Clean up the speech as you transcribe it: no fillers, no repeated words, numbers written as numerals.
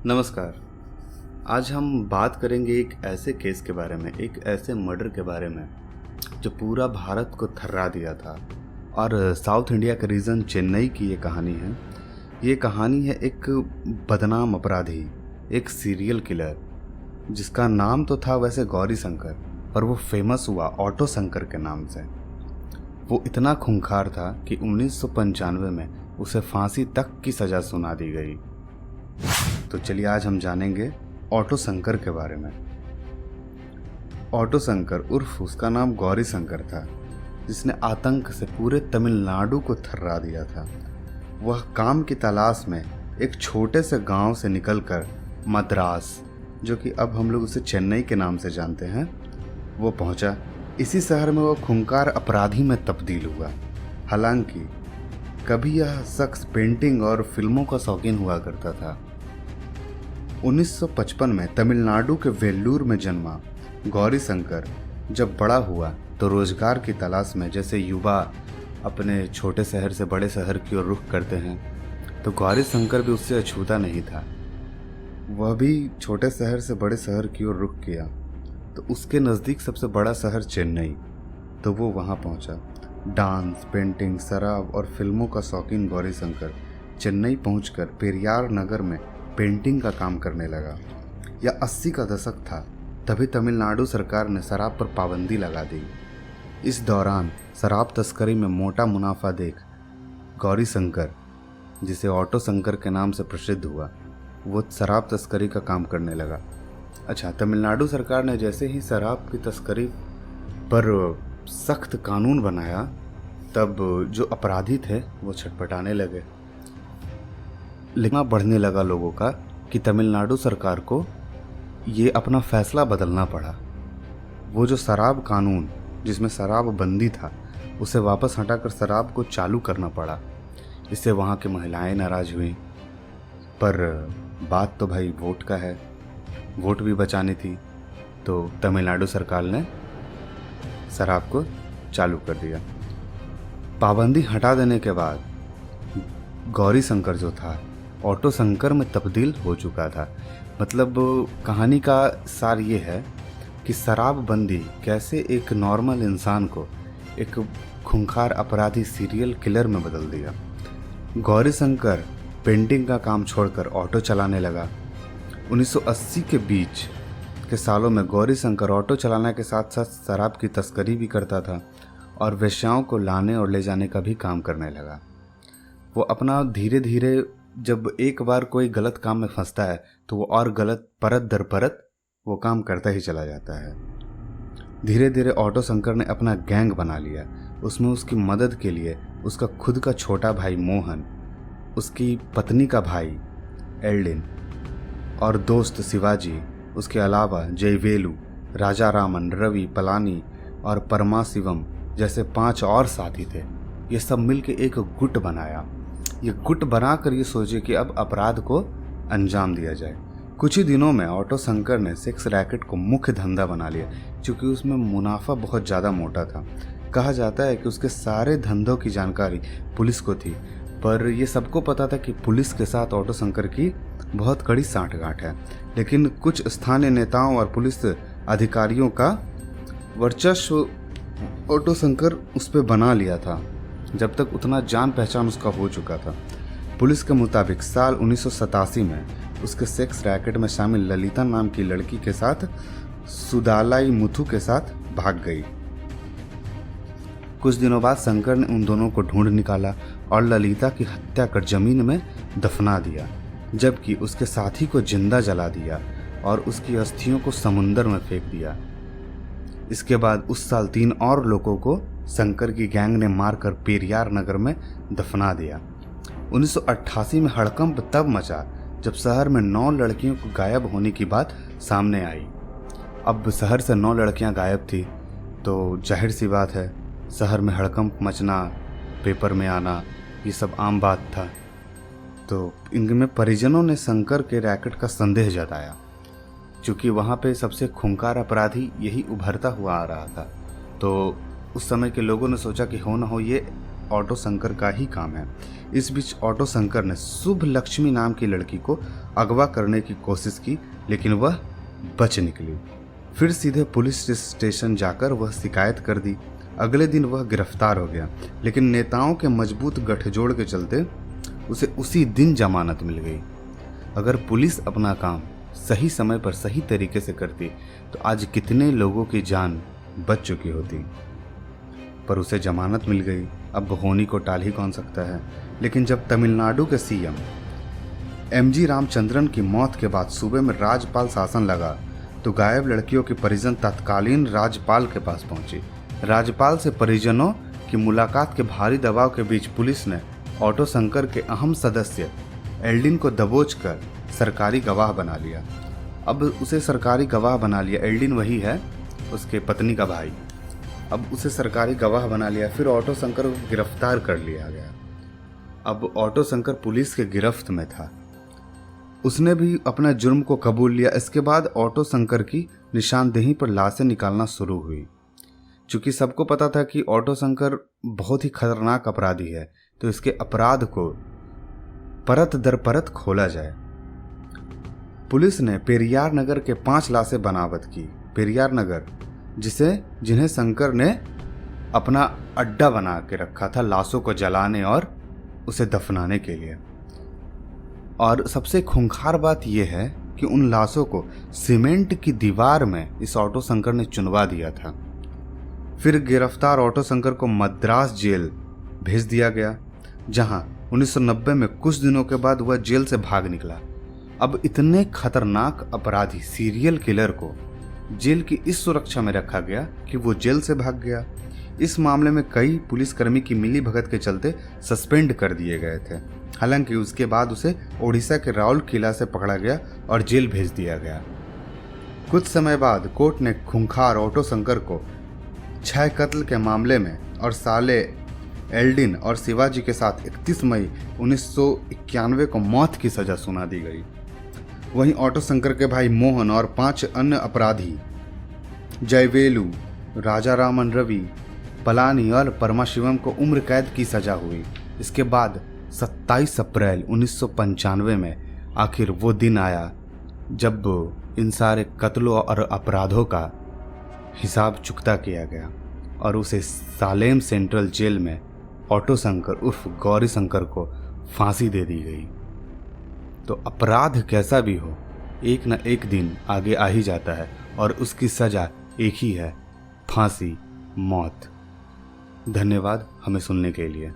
नमस्कार। आज हम बात करेंगे एक ऐसे केस के बारे में, एक ऐसे मर्डर के बारे में जो पूरा भारत को थर्रा दिया था। और साउथ इंडिया के रीजन चेन्नई की ये कहानी है। ये कहानी है एक बदनाम अपराधी, एक सीरियल किलर जिसका नाम तो था वैसे गौरी शंकर, पर वो फेमस हुआ ऑटो शंकर के नाम से। वो इतना खूंखार था कि 1995 में उसे फांसी तक की सज़ा सुना दी गई। तो चलिए आज हम जानेंगे ऑटो शंकर के बारे में। ऑटो शंकर उर्फ उसका नाम गौरी शंकर था, जिसने आतंक से पूरे तमिलनाडु को थर्रा दिया था। वह काम की तलाश में एक छोटे से गांव से निकलकर मद्रास, जो कि अब हम लोग उसे चेन्नई के नाम से जानते हैं, वो पहुंचा। इसी शहर में वो खूंखार अपराधी में तब्दील हुआ। हालांकि कभी यह शख्स पेंटिंग और फिल्मों का शौकीन हुआ करता था। 1955 में तमिलनाडु के वेल्लूर में जन्मा गौरी शंकर जब बड़ा हुआ तो रोजगार की तलाश में, जैसे युवा अपने छोटे शहर से बड़े शहर की ओर रुख करते हैं, तो गौरी शंकर भी उससे अछूता नहीं था। वह भी छोटे शहर से बड़े शहर की ओर रुख किया। तो उसके नज़दीक सबसे बड़ा शहर चेन्नई, तो वो वहाँ पहुँचा। डांस, पेंटिंग, शराब और फिल्मों का शौकीन गौरी शंकर चेन्नई पहुंचकर पेरियार नगर में पेंटिंग का काम करने लगा। यह 80 का दशक था। तभी तमिलनाडु सरकार ने शराब पर पाबंदी लगा दी। इस दौरान शराब तस्करी में मोटा मुनाफा देख गौरी शंकर, जिसे ऑटो शंकर के नाम से प्रसिद्ध हुआ, वो शराब तस्करी का काम करने लगा। अच्छा, तमिलनाडु सरकार ने जैसे ही शराब की तस्करी पर सख्त कानून बनाया, तब जो अपराधी थे वो छटपटाने लगे। लिखना बढ़ने लगा लोगों का कि तमिलनाडु सरकार को ये अपना फैसला बदलना पड़ा। वो जो शराब कानून जिसमें शराब बंदी था, उसे वापस हटाकर शराब को चालू करना पड़ा। इससे वहाँ की महिलाएं नाराज हुई। पर बात तो भाई वोट का है, वोट भी बचानी थी, तो तमिलनाडु सरकार ने शराब को चालू कर दिया। पाबंदी हटा देने के बाद गौरी शंकर जो था ऑटो शंकर में तब्दील हो चुका था। मतलब कहानी का सार ये है कि शराबबंदी कैसे एक नॉर्मल इंसान को एक खूंखार अपराधी सीरियल किलर में बदल दिया। गौरी शंकर पेंटिंग का काम छोड़कर ऑटो चलाने लगा। 1980 के बीच के सालों में गौरी शंकर ऑटो चलाने के साथ साथ शराब की तस्करी भी करता था और वेश्याओं को लाने और ले जाने का भी काम करने लगा। वो अपना धीरे धीरे, जब एक बार कोई गलत काम में फंसता है तो वो और गलत परत दर परत वो काम करता ही चला जाता है। धीरे धीरे ऑटो शंकर ने अपना गैंग बना लिया। उसमें उसकी मदद के लिए उसका खुद का छोटा भाई मोहन, उसकी पत्नी का भाई एल्डिन और दोस्त शिवाजी, उसके अलावा जयवेलू, राजा रामन, रवि, पलानी और परमाशिवम जैसे 5 और साथी थे। ये सब मिलकर एक गुट बनाया। ये गुट बनाकर ये सोचे कि अब अपराध को अंजाम दिया जाए। कुछ ही दिनों में ऑटो शंकर ने सेक्स रैकेट को मुख्य धंधा बना लिया, क्योंकि उसमें मुनाफा बहुत ज़्यादा मोटा था। कहा जाता है कि उसके सारे धंधों की जानकारी पुलिस को थी, पर यह सबको पता था कि पुलिस के साथ ऑटो शंकर की बहुत कड़ी सांठगांठ है। लेकिन कुछ स्थानीय नेताओं और पुलिस अधिकारियों का वर्चस्व ऑटो शंकर उस पर बना लिया था, जब तक उतना जान पहचान उसका हो चुका था। पुलिस के मुताबिक साल 1987 में उसके सेक्स रैकेट में शामिल ललिता नाम की लड़की के साथ सुदालाई मुथु के साथ भाग गई। कुछ दिनों बाद शंकर ने उन दोनों को ढूंढ निकाला और ललिता की हत्या कर जमीन में दफना दिया, जबकि उसके साथी को जिंदा जला दिया और उसकी अस्थियों को समुंदर में फेंक दिया। इसके बाद उस साल 3 और लोगों को शंकर की गैंग ने मारकर पेरियार नगर में दफना दिया। 1988 में हड़कंप तब मचा जब शहर में 9 लड़कियों को गायब होने की बात सामने आई। अब शहर से 9 लड़कियां गायब थी, तो जाहिर सी बात है शहर में हड़कंप मचना, पेपर में आना, ये सब आम बात था। तो इनमें परिजनों ने शंकर के रैकेट का संदेह जताया, क्योंकि वहाँ पे सबसे खूंखार अपराधी यही उभरता हुआ आ रहा था। तो उस समय के लोगों ने सोचा कि हो ना हो ये ऑटो शंकर का ही काम है। इस बीच ऑटो शंकर ने शुभ लक्ष्मी नाम की लड़की को अगवा करने की कोशिश की, लेकिन वह बच निकली। फिर सीधे पुलिस स्टेशन जाकर वह शिकायत कर दी। अगले दिन वह गिरफ्तार हो गया, लेकिन नेताओं के मजबूत गठजोड़ के चलते उसे उसी दिन जमानत मिल गई। अगर पुलिस अपना काम सही समय पर सही तरीके से करती तो आज कितने लोगों की जान बच चुकी होती। पर उसे जमानत मिल गई, अब होनी को टाल ही कौन सकता है। लेकिन जब तमिलनाडु के सीएम एमजी रामचंद्रन की मौत के बाद सूबे में राज्यपाल शासन लगा तो गायब लड़कियों के परिजन तत्कालीन राज्यपाल के पास पहुंचे। राज्यपाल से परिजनों की मुलाकात के भारी दबाव के बीच पुलिस ने ऑटो शंकर के अहम सदस्य एल्डिन को दबोचकर सरकारी गवाह बना लिया। अब उसे सरकारी गवाह बना लिया, एल्डिन वही है उसके पत्नी का भाई। अब उसे सरकारी गवाह बना लिया। फिर ऑटो शंकर को गिरफ्तार कर लिया गया। अब ऑटो शंकर पुलिस के गिरफ्त में था। उसने भी अपना जुर्म को कबूल लिया। इसके बाद ऑटो शंकर की निशानदेही पर लाशें निकालना शुरू हुई। चूंकि सबको पता था कि ऑटो शंकर बहुत ही खतरनाक अपराधी है, तो इसके अपराध को परत दर परत खोला जाए। पुलिस ने पेरियार नगर के 5 लाशें बरामद की। पेरियार नगर जिन्हें शंकर ने अपना अड्डा बना के रखा था लाशों को जलाने और उसे दफनाने के लिए। और सबसे खूंखार बात यह है कि उन लाशों को सीमेंट की दीवार में इस ऑटो शंकर ने चुनवा दिया था। फिर गिरफ्तार ऑटो शंकर को मद्रास जेल भेज दिया गया, जहां 1990 में कुछ दिनों के बाद वह जेल से भाग निकला। अब इतने खतरनाक अपराधी सीरियल किलर को जेल की इस सुरक्षा में रखा गया कि वो जेल से भाग गया। इस मामले में कई पुलिसकर्मी की मिलीभगत के चलते सस्पेंड कर दिए गए थे। हालांकि उसके बाद उसे ओडिशा के राउरकेला से पकड़ा गया और जेल भेज दिया गया। कुछ समय बाद कोर्ट ने खूंखार ऑटो शंकर को 6 कत्ल के मामले में और साले एल्डिन और शिवाजी के साथ 31 मई 1991 को मौत की सजा सुना दी गई। वहीं ऑटो शंकर के भाई मोहन और 5 अन्य अपराधी जयवेलु, राजारामन रवि, पलानी और परमाशिवम को उम्र कैद की सजा हुई। इसके बाद 27 अप्रैल 1995 में आखिर वो दिन आया जब इन सारे कत्लों और अपराधों का हिसाब चुकता किया गया और उसे सालेम सेंट्रल जेल में ऑटो शंकर उर्फ गौरी शंकर को फांसी दे दी गई। तो अपराध कैसा भी हो, एक न एक दिन आगे आ ही जाता है और उसकी सजा एक ही है, फांसी, मौत। धन्यवाद हमें सुनने के लिए।